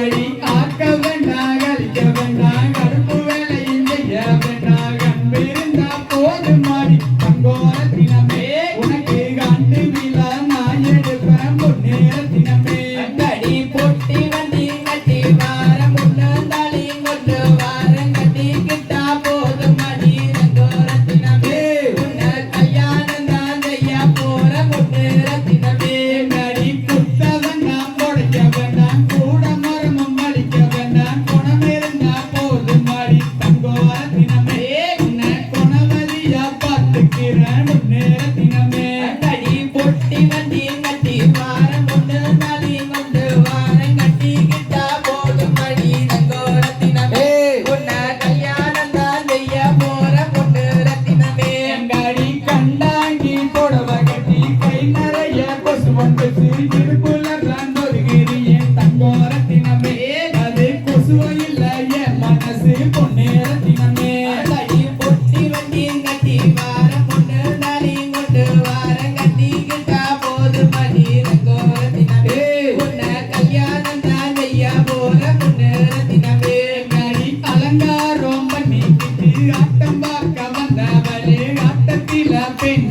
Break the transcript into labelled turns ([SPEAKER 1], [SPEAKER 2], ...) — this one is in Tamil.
[SPEAKER 1] ஆக்க வேண்டாம் அழிக்க வேண்டாம் கருப்பு வேலையும் செய்ய வேண்டாம் கண்பிருந்தா போது மாடி தங்கோரத்தினமே உனக்கு கண்டு விழா நான் எடுப்பேன் பொன்னேரத்தினமே
[SPEAKER 2] கடி பொட்டி வண்டி கட்டி வார முன்னாடி கொண்டு வாரம் கட்டி கிட்டா போது மடி தங்கோரத்தினமே உன்ன கல்யாணம் தான் செய்ய போற முன்னேரத்தினமே
[SPEAKER 1] கடி புத்தவன் நாம் உடைக்க வேண்டாம் கூட மரமும் அழிக்க வேண்டாம் குணம் இருந்தா போது மாடி தங்கோரத்தினமே உன்னை குணவதியா பார்த்துக்கிறேன் முன்னேரத்தினமே
[SPEAKER 2] கடி பொட்டி வண்டி கட்டி வாரம் முன்னாடி கொண்டு வாரம் கட்டி கிட்டா போது மடி தங்கோரத்தினமே உன்ன கல்யாணம் தான் செய்ய போற முன்னேரத்தினமே
[SPEAKER 1] எங்காடி கண்டாங்கி புடவை கட்டி கை நிறைய கொசு வந்து சிரிப்புல ஒதுகிறேன் தங்கோரத்தினமே அது கொசுவ இல்ல என் மனசு பொன்னேரத்தினமே
[SPEAKER 2] கடி பொட்டி வண்டி கட்டி வாரம் முன்னாடி கொண்டு வாரம் கட்டி கிட்டா போது மடி தங்கோரத்தினமே உன்ன கல்யாணம் தான் செய்ய போற முன்னேரத்தினமே
[SPEAKER 1] எங்காடி அலங்காரம் பண்ணிக்கிட்டு ஆட்டம் பார்க்க வந்தவளே ஆட்டத்தில பெண்